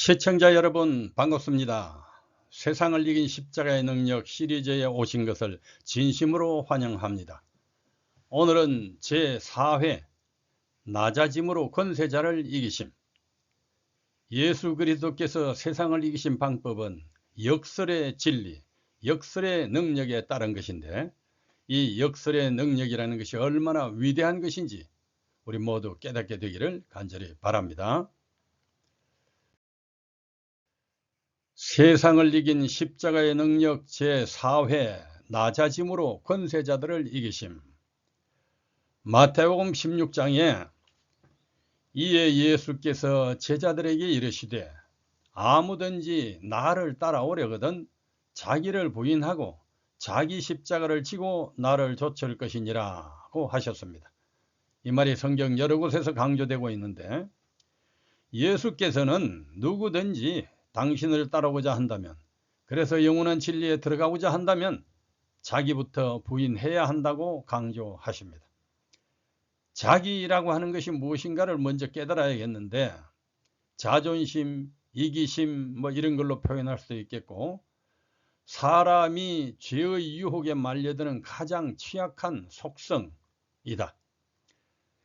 시청자 여러분 반갑습니다. 세상을 이긴 십자가의 능력 시리즈에 오신 것을 진심으로 환영합니다. 오늘은 제4회 낮아짐으로 권세자를 이기심. 예수 그리스도께서 세상을 이기신 방법은 역설의 진리, 역설의 능력에 따른 것인데, 이 역설의 능력이라는 것이 얼마나 위대한 것인지 우리 모두 깨닫게 되기를 간절히 바랍니다. 세상을 이긴 십자가의 능력 제4회 낮아짐으로 권세자들을 이기심. 마태복음 16장에 이에 예수께서 제자들에게 이르시되 아무든지 나를 따라오려거든 자기를 부인하고 자기 십자가를 지고 나를 좇을 것이니라고 하셨습니다. 이 말이 성경 여러 곳에서 강조되고 있는데, 예수께서는 누구든지 당신을 따라오고자 한다면, 그래서 영원한 진리에 들어가고자 한다면 자기부터 부인해야 한다고 강조하십니다. 자기라고 하는 것이 무엇인가를 먼저 깨달아야겠는데, 자존심, 이기심 이런 걸로 표현할 수도 있겠고, 사람이 죄의 유혹에 말려드는 가장 취약한 속성이다.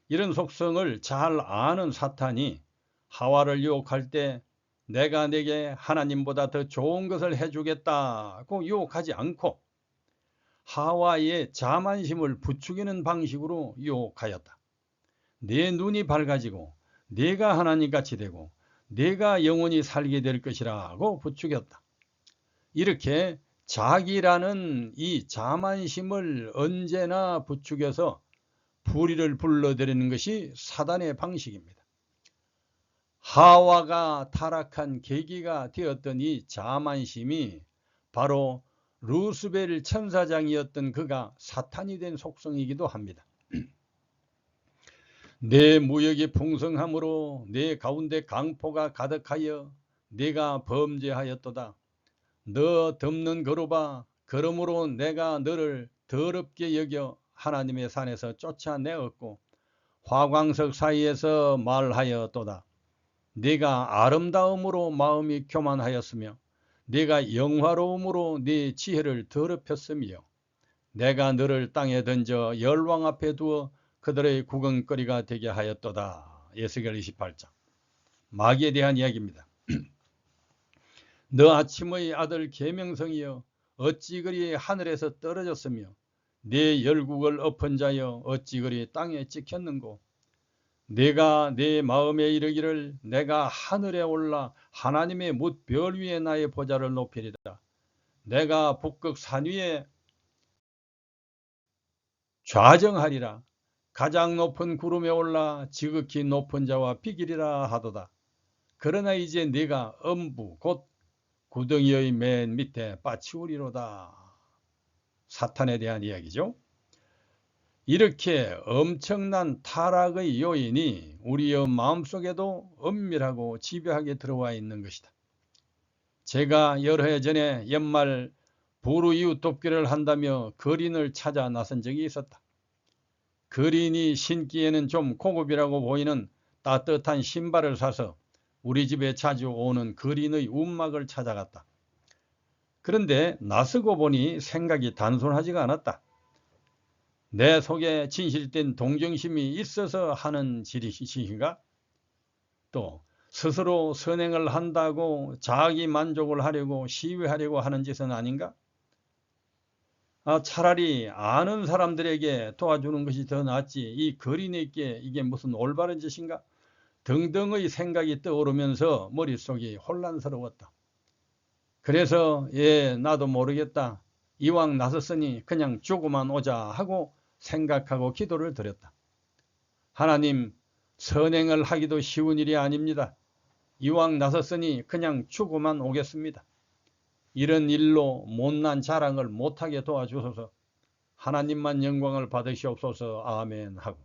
이런 속성을 잘 아는 사탄이 하와를 유혹할 때 내가 내게 하나님보다 더 좋은 것을 해주겠다고 유혹하지 않고 하와의 자만심을 부추기는 방식으로 유혹하였다. 내 눈이 밝아지고 내가 하나님같이 되고 내가 영원히 살게 될 것이라고 부추겼다. 이렇게 자기라는 이 자만심을 언제나 부추겨서 불의를 불러들이는 것이 사단의 방식입니다. 하와가 타락한 계기가 되었던 이 자만심이 바로 루스벨 천사장이었던 그가 사탄이 된 속성이기도 합니다. 내 무역이 풍성함으로 내 가운데 강포가 가득하여 내가 범죄하였도다. 너 덮는 거루바, 그러므로 내가 너를 더럽게 여겨 하나님의 산에서 쫓아내었고 화광석 사이에서 말하였도다. 네가 아름다움으로 마음이 교만하였으며 네가 영화로움으로 네 지혜를 더럽혔으며 내가 너를 땅에 던져 열왕 앞에 두어 그들의 구경거리가 되게 하였도다. 에스겔 28장. 마귀에 대한 이야기입니다. 너 아침의 아들 계명성이여 어찌 그리 하늘에서 떨어졌으며 네 열국을 엎은 자여 어찌 그리 땅에 찍혔는고. 내가 내 마음에 이르기를 내가 하늘에 올라 하나님의 뭇별 위에 나의 보좌를 높이리다. 내가 북극 산 위에 좌정하리라. 가장 높은 구름에 올라 지극히 높은 자와 비기리라 하도다. 그러나 이제 네가 엄부 곧 구덩이의 맨 밑에 빠치우리로다. 사탄에 대한 이야기죠. 이렇게 엄청난 타락의 요인이 우리의 마음속에도 엄밀하고 집요하게 들어와 있는 것이다. 제가 여러 해 전에 연말 부르이웃 돕기를 한다며 거린을 찾아 나선 적이 있었다. 거린이 신기에는 좀 고급이라고 보이는 따뜻한 신발을 사서 우리 집에 자주 오는 거린의 움막을 찾아갔다. 그런데 나서고 보니 생각이 단순하지가 않았다. 내 속에 진실된 동정심이 있어서 하는 짓인가? 또 스스로 선행을 한다고 자기 만족을 하려고 시위하려고 하는 짓은 아닌가? 차라리 아는 사람들에게 도와주는 것이 더 낫지 이 거린에게 이게 무슨 올바른 짓인가? 등등의 생각이 떠오르면서 머릿속이 혼란스러웠다. 그래서 나도 모르겠다. 이왕 나섰으니 그냥 죽고만 오자 하고 생각하고 기도를 드렸다. 하나님, 선행을 하기도 쉬운 일이 아닙니다. 이왕 나섰으니 그냥 죽고만 오겠습니다. 이런 일로 못난 자랑을 못하게 도와주소서. 하나님만 영광을 받으시옵소서. 아멘 하고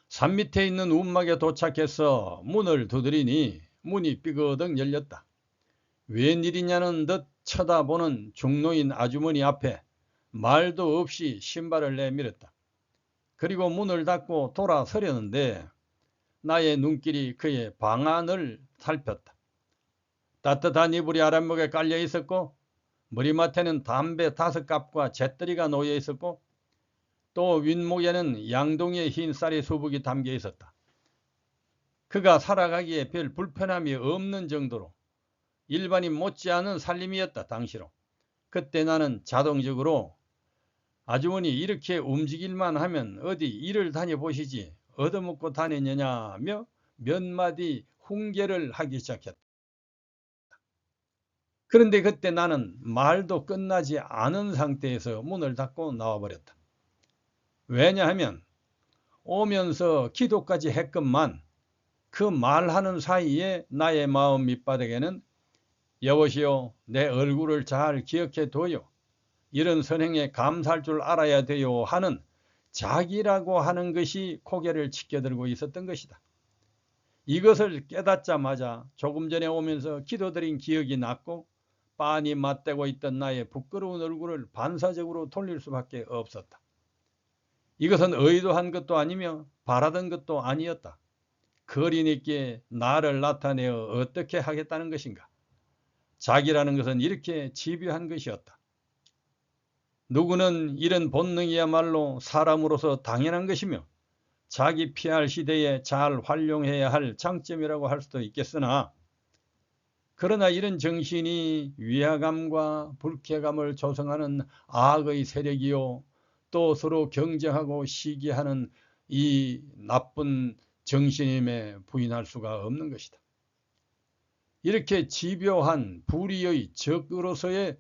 산 밑에 있는 움막에 도착해서 문을 두드리니 문이 삐거덕 열렸다. 웬일이냐는 듯 쳐다보는 중노인 아주머니 앞에 말도 없이 신발을 내밀었다. 그리고 문을 닫고 돌아서려는데 나의 눈길이 그의 방안을 살폈다. 따뜻한 이불이 아랫목에 깔려 있었고 머리맡에는 담배 5갑과 잿더리가 놓여 있었고 또 윗목에는 양동이의 흰 쌀이 수북이 담겨 있었다. 그가 살아가기에 별 불편함이 없는 정도로 일반인 못지않은 살림이었다. 당시로. 그때 나는 자동적으로 아주머니 이렇게 움직일만 하면 어디 일을 다녀보시지 얻어먹고 다녔느냐며 몇 마디 훈계를 하기 시작했다. 그런데 그때 나는 말도 끝나지 않은 상태에서 문을 닫고 나와버렸다. 왜냐하면 오면서 기도까지 했건만 그 말하는 사이에 나의 마음 밑바닥에는 여보시오, 내 얼굴을 잘 기억해 둬요. 이런 선행에 감사할 줄 알아야 돼요 하는 자기라고 하는 것이 고개를 치켜들고 있었던 것이다. 이것을 깨닫자마자 조금 전에 오면서 기도드린 기억이 났고 빤히 맞대고 있던 나의 부끄러운 얼굴을 반사적으로 돌릴 수밖에 없었다. 이것은 의도한 것도 아니며 바라던 것도 아니었다. 거리님께 나를 나타내어 어떻게 하겠다는 것인가? 자기라는 것은 이렇게 집요한 것이었다. 누구는 이런 본능이야말로 사람으로서 당연한 것이며 자기 피할 시대에 잘 활용해야 할 장점이라고 할 수도 있겠으나 그러나 이런 정신이 위화감과 불쾌감을 조성하는 악의 세력이요 또 서로 경쟁하고 시기하는 이 나쁜 정신임에 부인할 수가 없는 것이다. 이렇게 집요한 불의의 적으로서의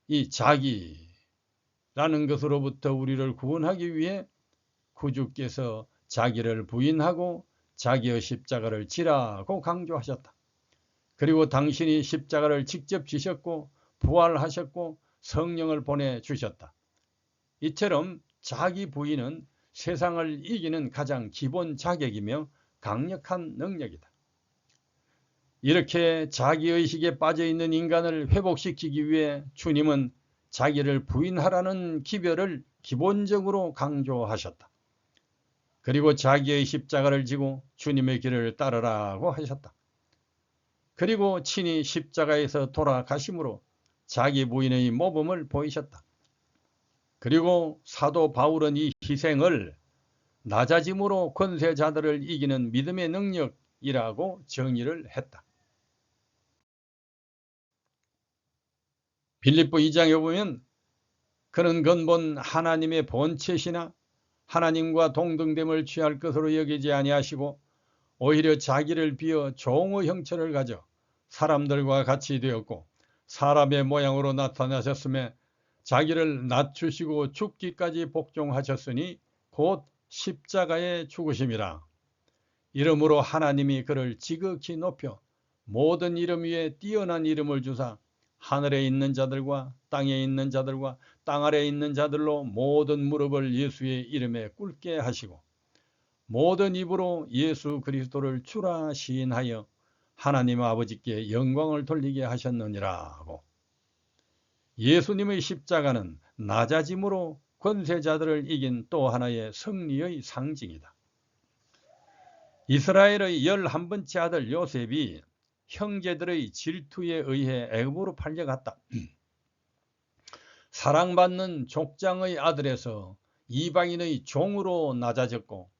이 자기라는 것으로부터 우리를 구원하기 위해 구주께서 자기를 부인하고 자기의 십자가를 지라고 강조하셨다. 그리고 당신이 십자가를 직접 지셨고 부활하셨고 성령을 보내주셨다. 이처럼 자기 부인은 세상을 이기는 가장 기본 자격이며 강력한 능력이다. 이렇게 자기의식에 빠져있는 인간을 회복시키기 위해 주님은 자기를 부인하라는 기별을 기본적으로 강조하셨다. 그리고 자기의 십자가를 지고 주님의 길을 따르라고 하셨다. 그리고 친히 십자가에서 돌아가심으로 자기 부인의 모범을 보이셨다. 그리고 사도 바울은 이 희생을 낮아짐으로 권세자들을 이기는 믿음의 능력이라고 정의를 했다. 빌립보 2장에 보면 그는 근본 하나님의 본체시나 하나님과 동등됨을 취할 것으로 여기지 아니하시고 오히려 자기를 비어 종의 형체를 가져 사람들과 같이 되었고 사람의 모양으로 나타나셨음에 자기를 낮추시고 죽기까지 복종하셨으니 곧 십자가의 죽으심이라. 이러므로 하나님이 그를 지극히 높여 모든 이름 위에 뛰어난 이름을 주사 하늘에 있는 자들과 땅에 있는 자들과 땅 아래에 있는 자들로 모든 무릎을 예수의 이름에 꿇게 하시고 모든 입으로 예수 그리스도를 주라 시인하여 하나님 아버지께 영광을 돌리게 하셨느니라고. 예수님의 십자가는 낮아짐으로 권세자들을 이긴 또 하나의 승리의 상징이다. 이스라엘의 11번째 아들 요셉이 형제들의 질투에 의해 애굽으로 팔려갔다. 사랑받는 족장의 아들에서 이방인의 종으로 낮아졌고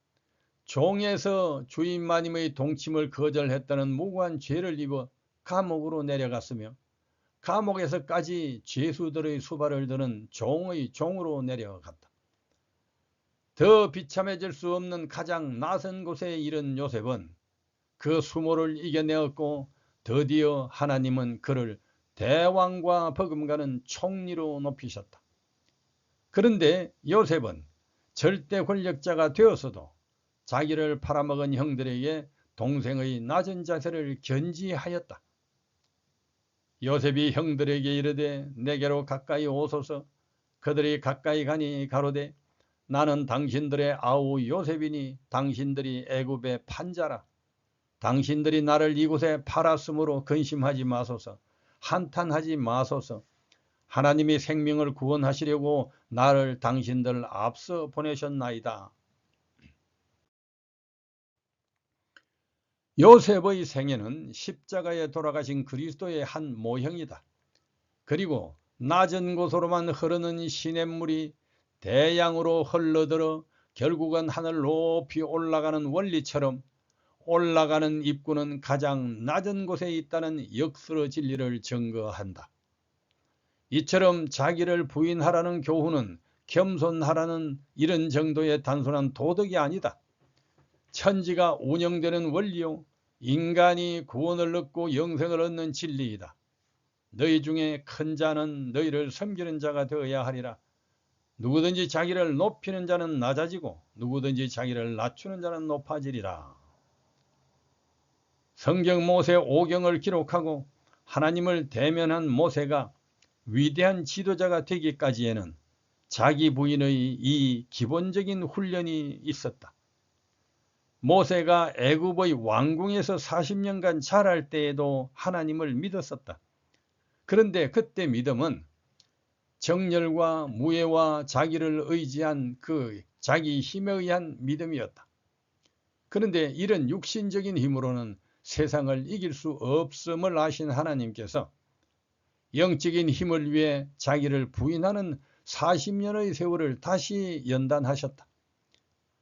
종에서 주인 마님의 동침을 거절했다는 무고한 죄를 입어 감옥으로 내려갔으며 감옥에서까지 죄수들의 수발을 드는 종의 종으로 내려갔다. 더 비참해질 수 없는 가장 낯선 곳에 이른 요셉은 그 수모를 이겨내었고 드디어 하나님은 그를 대왕과 버금가는 총리로 높이셨다. 그런데 요셉은 절대 권력자가 되었어도 자기를 팔아먹은 형들에게 동생의 낮은 자세를 견지하였다. 요셉이 형들에게 이르되 내게로 가까이 오소서. 그들이 가까이 가니 가로되 나는 당신들의 아우 요셉이니 당신들이 애굽의 판자라. 당신들이 나를 이곳에 팔았으므로 근심하지 마소서. 한탄하지 마소서. 하나님이 생명을 구원하시려고 나를 당신들 앞서 보내셨나이다. 요셉의 생애는 십자가에 돌아가신 그리스도의 한 모형이다. 그리고 낮은 곳으로만 흐르는 시냇물이 대양으로 흘러들어 결국은 하늘 높이 올라가는 원리처럼 올라가는 입구는 가장 낮은 곳에 있다는 역설의 진리를 증거한다. 이처럼 자기를 부인하라는 교훈은 겸손하라는 이런 정도의 단순한 도덕이 아니다. 천지가 운영되는 원리요, 인간이 구원을 얻고 영생을 얻는 진리이다. 너희 중에 큰 자는 너희를 섬기는 자가 되어야 하리라. 누구든지 자기를 높이는 자는 낮아지고 누구든지 자기를 낮추는 자는 높아지리라. 성경 모세 5경을 기록하고 하나님을 대면한 모세가 위대한 지도자가 되기까지에는 자기 부인의 이 기본적인 훈련이 있었다. 모세가 애굽의 왕궁에서 40년간 자랄 때에도 하나님을 믿었었다. 그런데 그때 믿음은 정열과 무예와 자기를 의지한 그 자기 힘에 의한 믿음이었다. 그런데 이런 육신적인 힘으로는 세상을 이길 수 없음을 아신 하나님께서 영적인 힘을 위해 자기를 부인하는 40년의 세월을 다시 연단하셨다.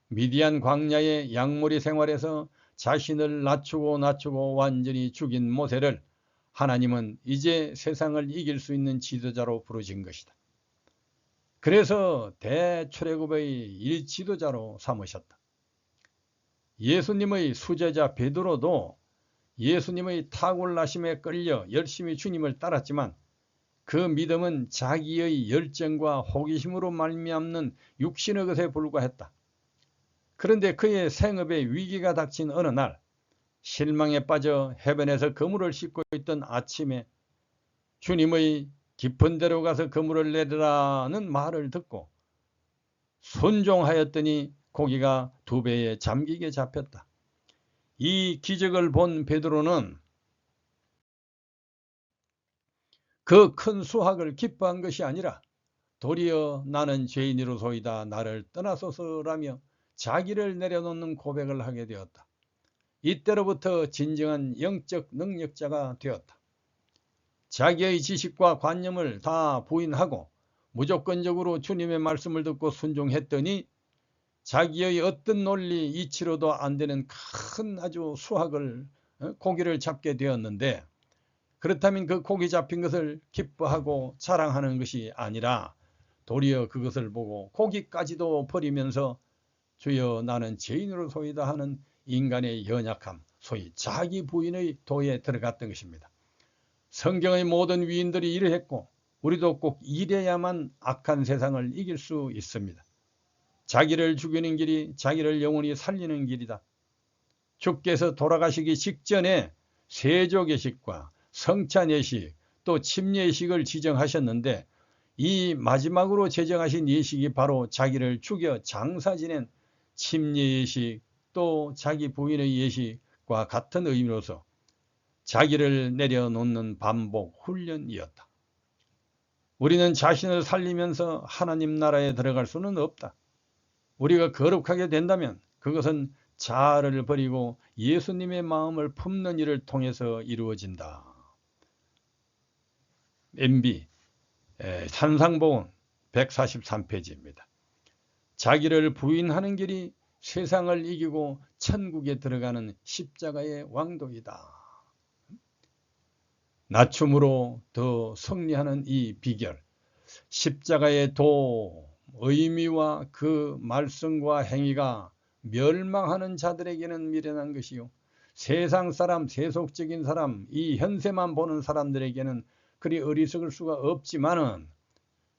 미디안 광야의 양무리 생활에서 자신을 낮추고 완전히 죽인 모세를 하나님은 이제 세상을 이길 수 있는 지도자로 부르신 것이다. 그래서 대출애굽의 일지도자로 삼으셨다. 예수님의 수제자 베드로도 예수님의 탁월하심에 끌려 열심히 주님을 따랐지만 그 믿음은 자기의 열정과 호기심으로 말미암는 육신의 것에 불과했다. 그런데 그의 생업에 위기가 닥친 어느 날 실망에 빠져 해변에서 그물을 씻고 있던 아침에 주님의 깊은 데로 가서 그물을 내리라는 말을 듣고 순종하였더니 고기가 2배에 잠기게 잡혔다. 이 기적을 본 베드로는 그 큰 수확을 기뻐한 것이 아니라 도리어 나는 죄인이로소이다 나를 떠나소서라며 자기를 내려놓는 고백을 하게 되었다. 이때로부터 진정한 영적 능력자가 되었다. 자기의 지식과 관념을 다 부인하고 무조건적으로 주님의 말씀을 듣고 순종했더니 자기의 어떤 논리 이치로도 안 되는 큰 아주 수확을 고기를 잡게 되었는데, 그렇다면 그 고기 잡힌 것을 기뻐하고 자랑하는 것이 아니라 도리어 그것을 보고 고기까지도 버리면서 주여 나는 죄인으로소이다 하는 인간의 연약함, 소위 자기 부인의 도에 들어갔던 것입니다. 성경의 모든 위인들이 이러했고 우리도 꼭 이래야만 악한 세상을 이길 수 있습니다. 자기를 죽이는 길이 자기를 영원히 살리는 길이다. 주께서 돌아가시기 직전에 세조예식과 성찬예식 또 침례예식을 지정하셨는데 이 마지막으로 제정하신 예식이 바로 자기를 죽여 장사 지낸 침례예식 또 자기 부인의 예식과 같은 의미로서 자기를 내려놓는 반복 훈련이었다. 우리는 자신을 살리면서 하나님 나라에 들어갈 수는 없다. 우리가 거룩하게 된다면 그것은 자아를 버리고 예수님의 마음을 품는 일을 통해서 이루어진다. MB 산상보훈 143페이지입니다. 자기를 부인하는 길이 세상을 이기고 천국에 들어가는 십자가의 왕도이다. 낮춤으로 더 승리하는 이 비결, 십자가의 도, 의미와 그 말씀과 행위가 멸망하는 자들에게는 미련한 것이요 세상 사람, 세속적인 사람, 이 현세만 보는 사람들에게는 그리 어리석을 수가 없지만은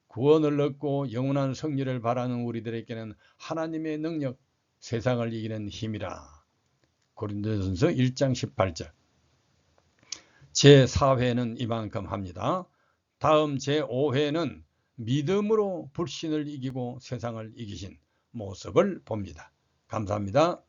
구원을 얻고 영원한 승리를 바라는 우리들에게는 하나님의 능력, 세상을 이기는 힘이라. 고린도전서 1장 18절. 제4회는 이만큼 합니다. 다음 제5회는 믿음으로 불신을 이기고 세상을 이기신 모습을 봅니다. 감사합니다.